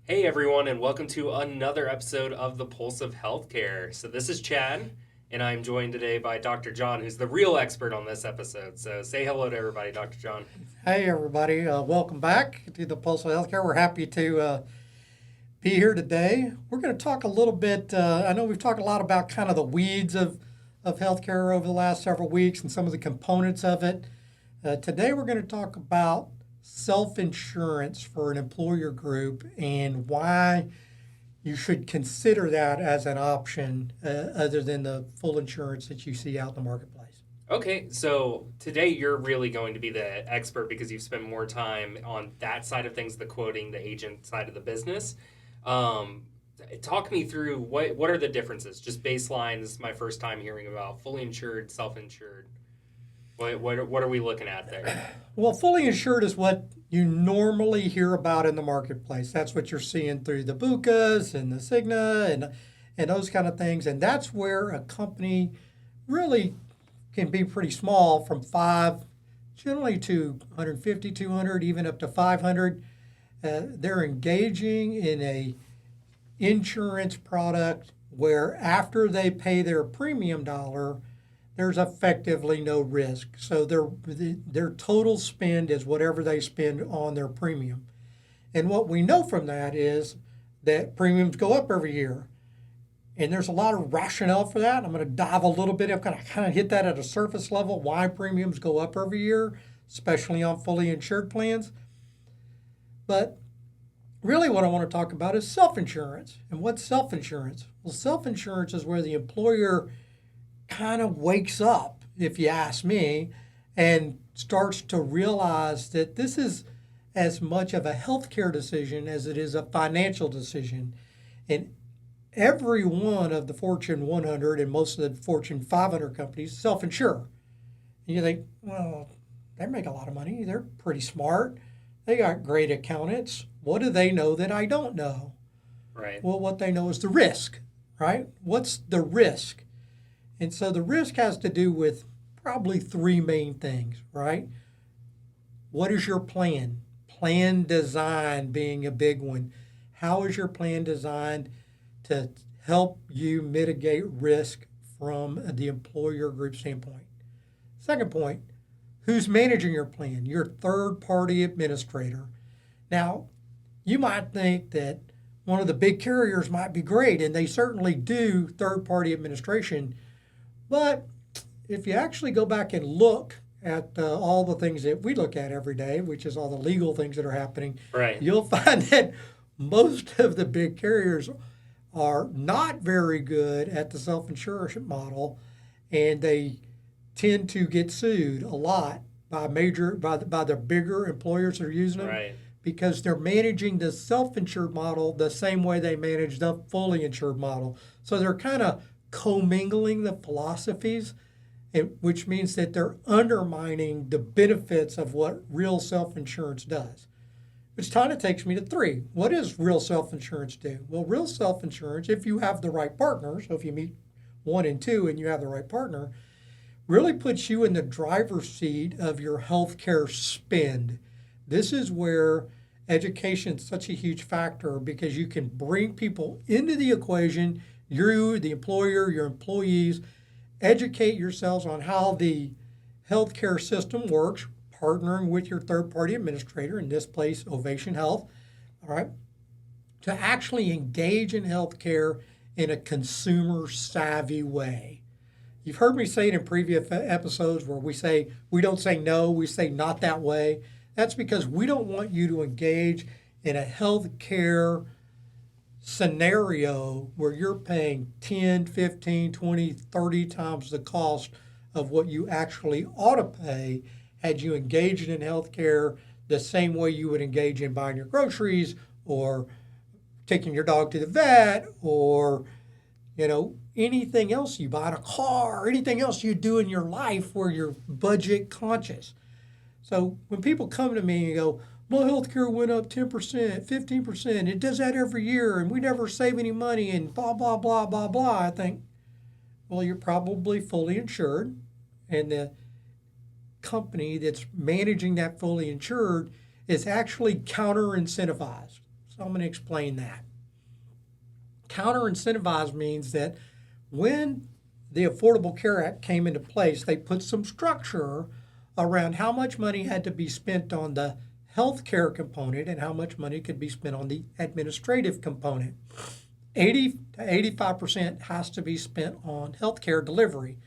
Hey everyone, and welcome to another episode of the Pulse of Healthcare. So this is Chad, and I'm joined today by Dr. John, who's the real expert on this episode. So say hello to everybody, Dr. John. Hey, everybody. Welcome back to the Pulse of Healthcare. We're happy to be here today. We're going to talk a little bit. I know we've talked a lot about kind of the weeds of healthcare over the last several weeks and some of the components of it. Today, we're going to talk about self insurance for an employer group and why you should consider that as an option other than the full insurance that you see out in the marketplace. Okay, so today you're really going to be the expert because you've spent more time on that side of things, the quoting, the agent side of the business. Um, Talk me through what are the differences? Just baseline. This is my first time hearing about fully insured, self-insured. What are we looking at there? Well, fully insured is what you normally hear about in the marketplace. That's what you're seeing through the Bucas and the Cigna and those kind of things. And that's where a company really can be pretty small from five, generally to 150, 200, even up to 500. They're engaging in a insurance product where after they pay their premium dollar, there's effectively no risk. So their total spend is whatever they spend on their premium. And what we know from that is that premiums go up every year. And there's a lot of rationale for that. I'm going to dive a little bit. I'm going to kind of hit that at a surface level, why premiums go up every year, especially on fully insured plans. But really what I want to talk about is self-insurance. And what's self-insurance? Well, self-insurance is where the employer kind of wakes up, if you ask me, and starts to realize that this is as much of a healthcare decision as it is a financial decision. And every one of the Fortune 100 and most of the Fortune 500 companies self-insure. And you think, well, they make a lot of money. They're pretty smart. They got great accountants. What do they know that I don't know? Right. Well, what they know is the risk, right? What's the risk? And so the risk has to do with probably three main things, right? What is your plan? Plan design being a big one. How is your plan designed to help you mitigate risk from the employer group standpoint? Second point, who's managing your plan? Your third party administrator. Now, you might think that one of the big carriers might be great, and they certainly do third party administration. But if you actually go back and look at all the things that we look at every day, which is all the legal things that are happening, Right. you'll find that most of the big carriers are not very good at the self-insurance model, and they tend to get sued a lot by the bigger employers that are using them Right. because they're managing the self-insured model the same way they manage the fully insured model. So they're kind of commingling the philosophies, which means that they're undermining the benefits of what real self-insurance does. Which kind of takes me to three. What does real self-insurance do? Well, real self-insurance, if you have the right partner, so if you meet one and two and you have the right partner, really puts you in the driver's seat of your healthcare spend. This is where education is such a huge factor because you can bring people into the equation, you, the employer, your employees, educate yourselves on how the healthcare system works, partnering with your third-party administrator, in this place, Ovation Health, all right, to actually engage in healthcare in a consumer-savvy way. You've heard me say it in previous episodes where we don't say no, we say not that way. That's because we don't want you to engage in a healthcare scenario where you're paying 10, 15, 20, 30 times the cost of what you actually ought to pay had you engaged in healthcare the same way you would engage in buying your groceries or taking your dog to the vet or, anything else you buy in a car or anything else you do in your life where you're budget conscious. So when people come to me and go, my healthcare went up 10%, 15%, it does that every year and we never save any money and blah, blah, blah, blah, blah, I think, well, you're probably fully insured and the company that's managing that fully insured is actually counter incentivized. So I'm going to explain that. Counter incentivized means that when the Affordable Care Act came into place, they put some structure around how much money had to be spent on the health care component and how much money could be spent on the administrative component. 80 to 85% has to be spent on healthcare delivery.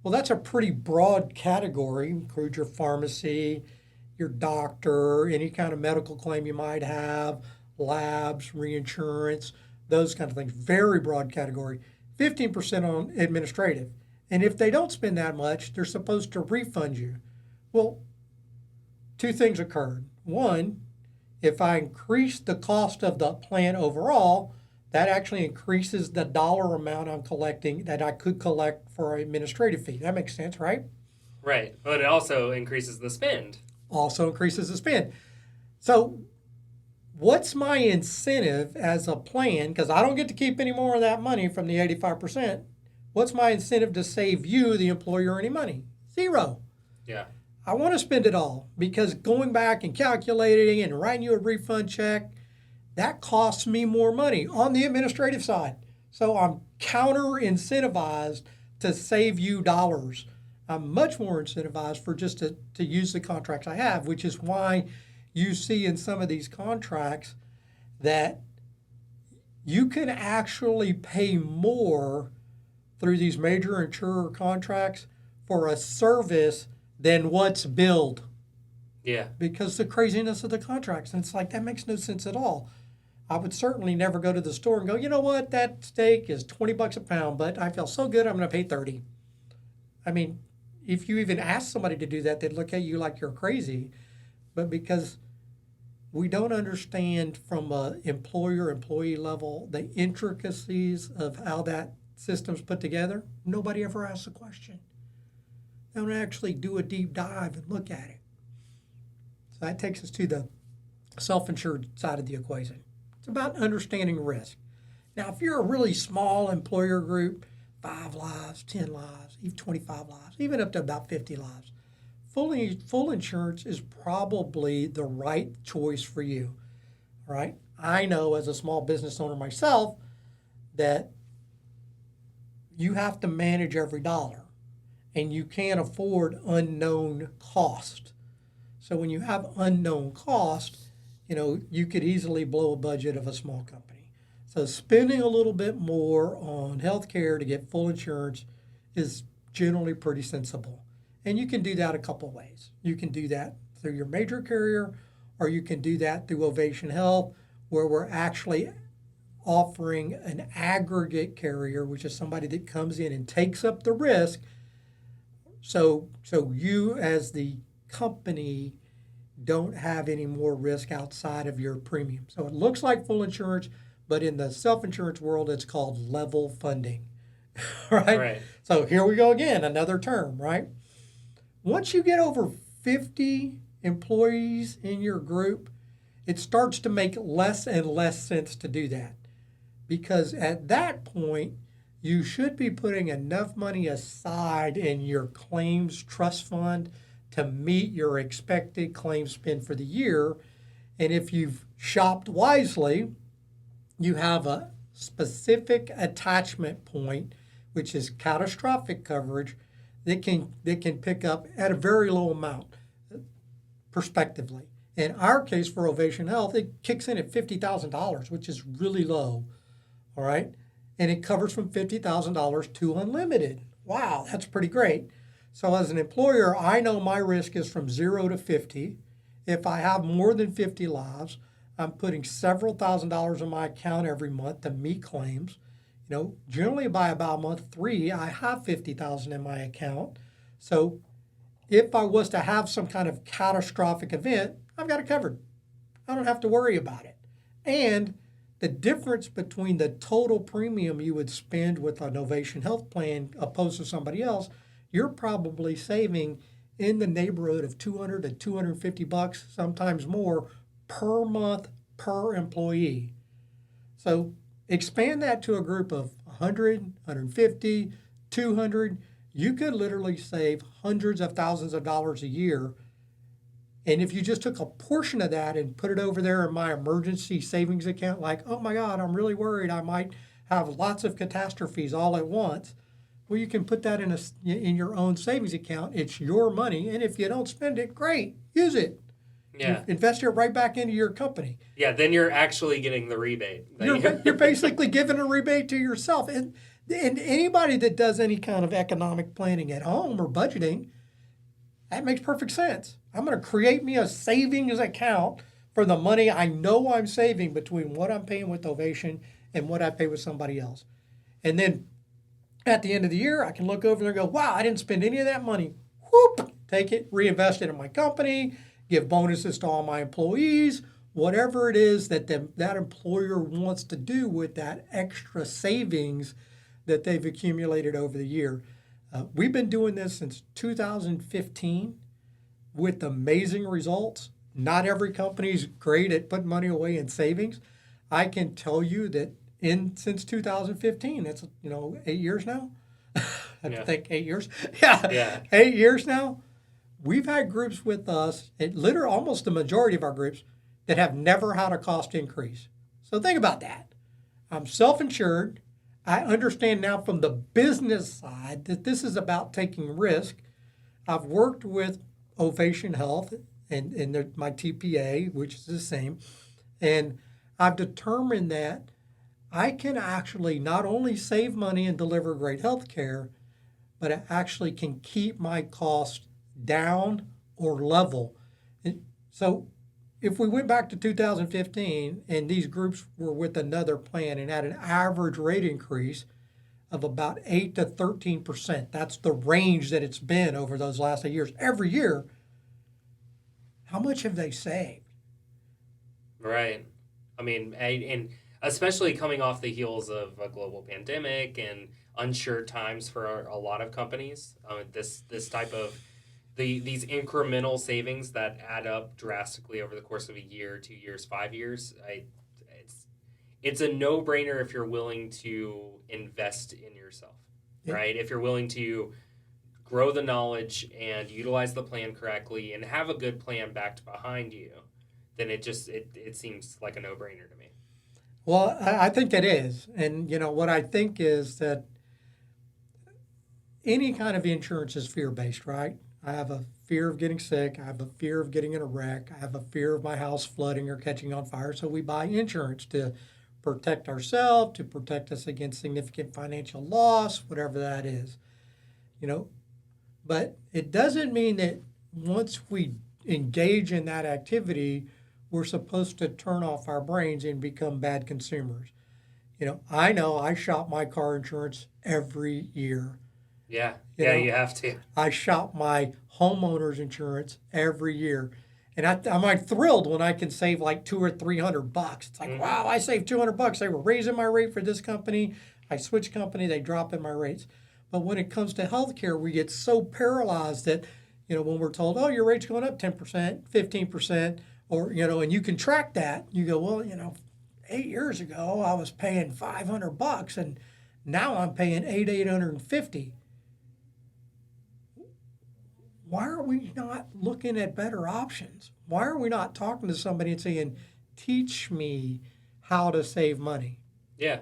Well, that's a pretty broad category. Include your pharmacy, your doctor, any kind of medical claim you might have, labs, reinsurance, those kind of things. Very broad category. 15% on administrative. And if they don't spend that much, they're supposed to refund you. Well, two things occurred. One, if I increase the cost of the plan overall, that actually increases the dollar amount I'm collecting that I could collect for an administrative fee. That makes sense, right? Right. But it also increases the spend. Also increases the spend. So, what's my incentive as a plan? Because I don't get to keep any more of that money from the 85%. What's my incentive to save you, the employer, any money? Zero. Yeah. I want to spend it all because going back and calculating and writing you a refund check, that costs me more money on the administrative side. So I'm counter incentivized to save you dollars. I'm much more incentivized for just to use the contracts I have, which is why you see in some of these contracts that you can actually pay more through these major insurer contracts for a service than what's billed. Yeah. Because the craziness of the contracts. And it's like, that makes no sense at all. I would certainly never go to the store and go, you know what, that steak is $20 a pound, but I feel so good I'm going to pay $30. I mean, if you even ask somebody to do that, they'd look at you like you're crazy. But because we don't understand from a employer-employee level the intricacies of how that system's put together, nobody ever asks a question. They don't actually do a deep dive and look at it. So that takes us to the self-insured side of the equation. It's about understanding risk. Now, if you're a really small employer group, 5 lives, 10 lives, even 25 lives, even up to about 50 lives, full insurance is probably the right choice for you. All right? I know as a small business owner myself that you have to manage every dollar and you can't afford unknown cost. So when you have unknown cost, you could easily blow a budget of a small company. So spending a little bit more on healthcare to get full insurance is generally pretty sensible. And you can do that a couple ways. You can do that through your major carrier, or you can do that through Ovation Health, where we're actually offering an aggregate carrier, which is somebody that comes in and takes up the risk. So you as the company don't have any more risk outside of your premium. So it looks like full insurance, but in the self-insurance world, it's called level funding, right? Right. So here we go again, another term, right? Once you get over 50 employees in your group, it starts to make less and less sense to do that. Because at that point, you should be putting enough money aside in your claims trust fund to meet your expected claim spend for the year. And if you've shopped wisely, you have a specific attachment point, which is catastrophic coverage, that can pick up at a very low amount, prospectively. In our case for Ovation Health, it kicks in at $50,000, which is really low, all right? And it covers from $50,000 to unlimited. Wow, that's pretty great. So as an employer, I know my risk is from 0 to 50. If I have more than 50 lives, I'm putting several $1,000s in my account every month to meet claims. Generally by about month 3, I have $50,000 in my account. So if I was to have some kind of catastrophic event, I've got it covered. I don't have to worry about it. And the difference between the total premium you would spend with an Ovation Health plan opposed to somebody else, you're probably saving in the neighborhood of $200 to $250, sometimes more, per month per employee. So expand that to a group of 100, 150, 200. You could literally save hundreds of thousands of dollars a year And if you just took a portion of that and put it over there in my emergency savings account, like, oh my God, I'm really worried I might have lots of catastrophes all at once. Well, you can put that in your own savings account. It's your money, and if you don't spend it, great, use it. Yeah. Invest it right back into your company. Yeah, then you're actually getting the rebate. You're basically giving a rebate to yourself. And anybody that does any kind of economic planning at home or budgeting, that makes perfect sense. I'm going to create me a savings account for the money I know I'm saving between what I'm paying with Ovation and what I pay with somebody else. And then at the end of the year, I can look over there and go, wow, I didn't spend any of that money. Whoop, take it, reinvest it in my company, give bonuses to all my employees, whatever it is that that employer wants to do with that extra savings that they've accumulated over the year. We've been doing this since 2015 with amazing results. Not every company is great at putting money away in savings. I can tell you that since 2015, that's 8 years now. I think 8 years. Yeah, 8 years now. We've had groups with us, literally almost the majority of our groups, that have never had a cost increase. So think about that. I'm self-insured. I understand now from the business side that this is about taking risk. I've worked with Ovation Health and my TPA, which is the same, and I've determined that I can actually not only save money and deliver great health care, but I actually can keep my costs down or level. So if we went back to 2015 and these groups were with another plan and had an average rate increase of about 8 to 13%, that's the range that it's been over those last 8 years, every year, how much have they saved? Right. I mean, and especially coming off the heels of a global pandemic and unsure times for a lot of companies, this type of these incremental savings that add up drastically over the course of a year, 2 years, 5 years. It's a no brainer if you're willing to invest in yourself, right? If you're willing to grow the knowledge and utilize the plan correctly and have a good plan backed behind you, then it seems like a no brainer to me. Well, I think it is. And, what I think is that any kind of insurance is fear-based, right? I have a fear of getting sick. I have a fear of getting in a wreck. I have a fear of my house flooding or catching on fire. So we buy insurance to protect ourselves, to protect us against significant financial loss, whatever that is. But it doesn't mean that once we engage in that activity, we're supposed to turn off our brains and become bad consumers. I know I shop my car insurance every year. Yeah, you have to. I shop my homeowner's insurance every year. And I'm like thrilled when I can save like $200 or $300. It's like, wow, I saved $200. They were raising my rate for this company. I switched company, they dropping my rates. But when it comes to healthcare, we get so paralyzed that, when we're told, oh, your rate's going up 10%, 15%, or, and you can track that. You go, well, 8 years ago, I was paying $500 and now I'm paying $850. Why are we not looking at better options? Why are we not talking to somebody and saying, teach me how to save money? Yeah.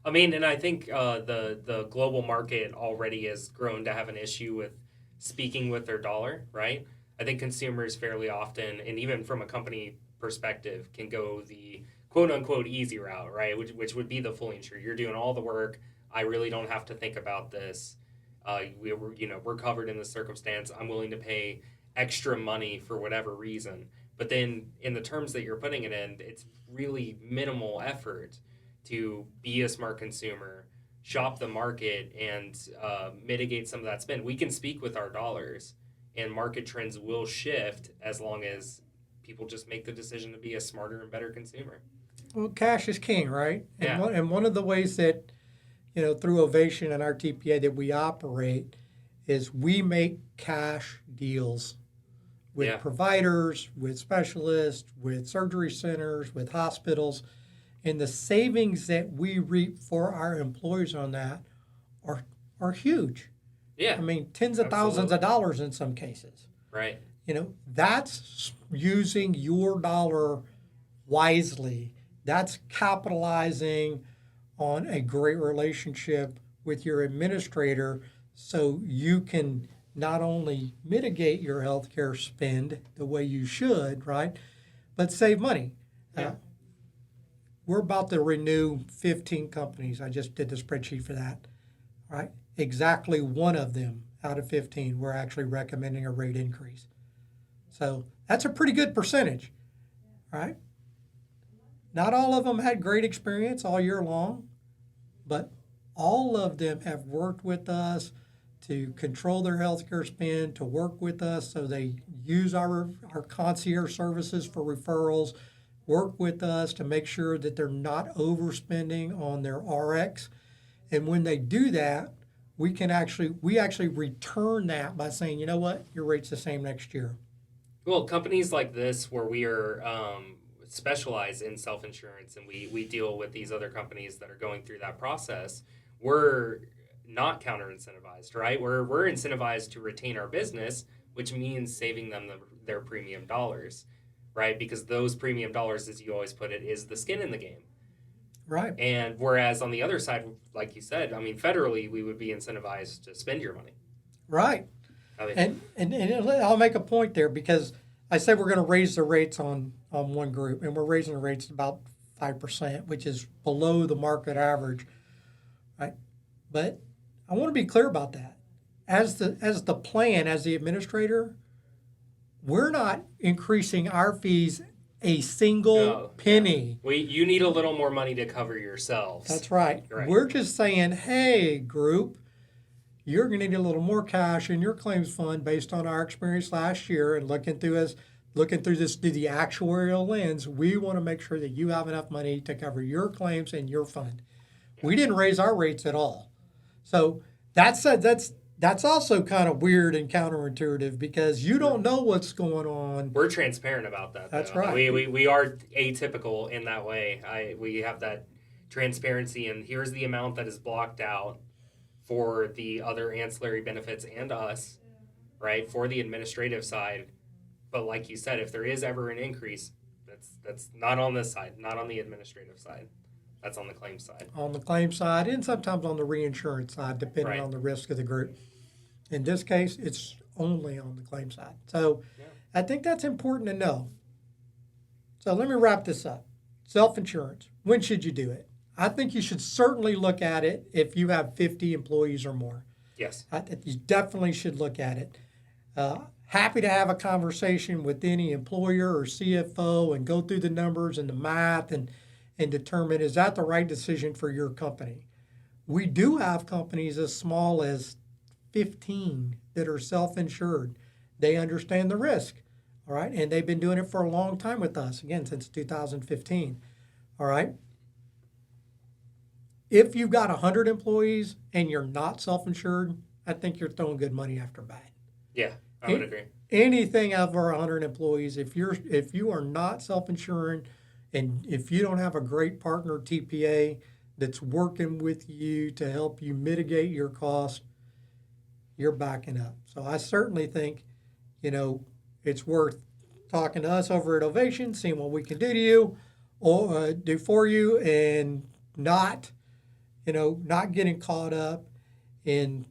I mean, and I think the global market already has grown to have an issue with speaking with their dollar, right? I think consumers fairly often, and even from a company perspective, can go the quote unquote easy route, right? Which would be the fully insured. You're doing all the work. I really don't have to think about this. We're covered in this circumstance. I'm willing to pay extra money for whatever reason. But then in the terms that you're putting it in, it's really minimal effort to be a smart consumer, shop the market, and mitigate some of that spend. We can speak with our dollars, and market trends will shift as long as people just make the decision to be a smarter and better consumer. Well, cash is king, right? Yeah. And one of the ways that, through Ovation and our TPA that we operate is we make cash deals with providers, with specialists, with surgery centers, with hospitals. And the savings that we reap for our employees on that are huge. Yeah. I mean, tens of thousands of dollars in some cases. Right. That's using your dollar wisely. That's capitalizing on a great relationship with your administrator so you can not only mitigate your healthcare spend the way you should, right, but save money. Yeah. We're about to renew 15 companies. I just did the spreadsheet for that, right? Exactly one of them out of 15, we're actually recommending a rate increase. So that's a pretty good percentage, right? Not all of them had great experience all year long, but all of them have worked with us to control their healthcare spend, to work with us so they use our concierge services for referrals, work with us to make sure that they're not overspending on their RX. And when they do that, we actually return that by saying, you know what, your rate's the same next year. Well, companies like this, where we are specialized in self insurance and we deal with these other companies that are going through that process, we're not counter incentivized, right? We're incentivized to retain our business, which means saving them their premium dollars, right? Because those premium dollars, as you always put it, is the skin in the game. Right. And whereas on the other side, like you said, I mean, federally, we would be incentivized to spend your money. Right. I mean, And I'll make a point there because I said we're going to raise the rates on one group, and we're raising the rates about 5%, which is below the market average, right? But I want to be clear about that. As the plan, as the administrator, we're not increasing our fees a single no, penny. yeah. You need a little more money to cover yourselves. That's right. Right. We're just saying, hey, group, you're going to need a little more cash in your claims fund based on our experience last year and looking through this through the actuarial lens. We want to make sure that you have enough money to cover your claims and your fund. Yeah. We didn't raise our rates at all. So that's also kind of weird and counterintuitive because you don't know what's going on. We're transparent about that. That's though. right. We are atypical in that way. We have that transparency, and here's the amount that is blocked out for the other ancillary benefits and us, right, for the administrative side. But like you said, if there is ever an increase, that's not on this side, not on the administrative side. That's on the claim side. On the claim side and sometimes on the reinsurance side, depending right. on the risk of the group. In this case, it's only on the claim side. So yeah. I think that's important to know. So let me wrap this up. Self-insurance, when should you do it? I think you should certainly look at it if you have 50 employees or more. Yes. You definitely should look at it. Happy to have a conversation with any employer or CFO and go through the numbers and the math and determine, is that the right decision for your company? We do have companies as small as 15 that are self-insured. They understand the risk, all right? And they've been doing it for a long time with us, again, since 2015, all right? If you've got 100 employees and you're not self-insured, I think you're throwing good money after bad. Yeah, I would agree. Anything over 100 employees, if you are not self-insuring and if you don't have a great partner TPA that's working with you to help you mitigate your cost, you're backing up. So I certainly think, it's worth talking to us over at Ovation, seeing what we can do to you or do for you, and not getting caught up in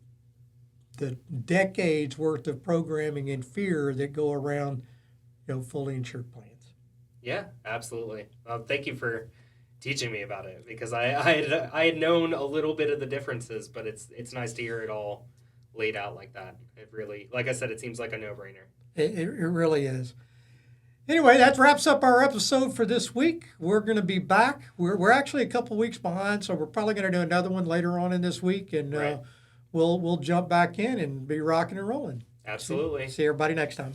the decades worth of programming and fear that go around, fully insured plans. Yeah, absolutely. Thank you for teaching me about it because I had known a little bit of the differences, but it's nice to hear it all laid out like that. It really, like I said, it seems like a no-brainer. It really is. Anyway, that wraps up our episode for this week. We're going to be back. We're actually a couple weeks behind, so we're probably going to do another one later on in this week, and right. We'll jump back in and be rocking and rolling. Absolutely. See everybody next time.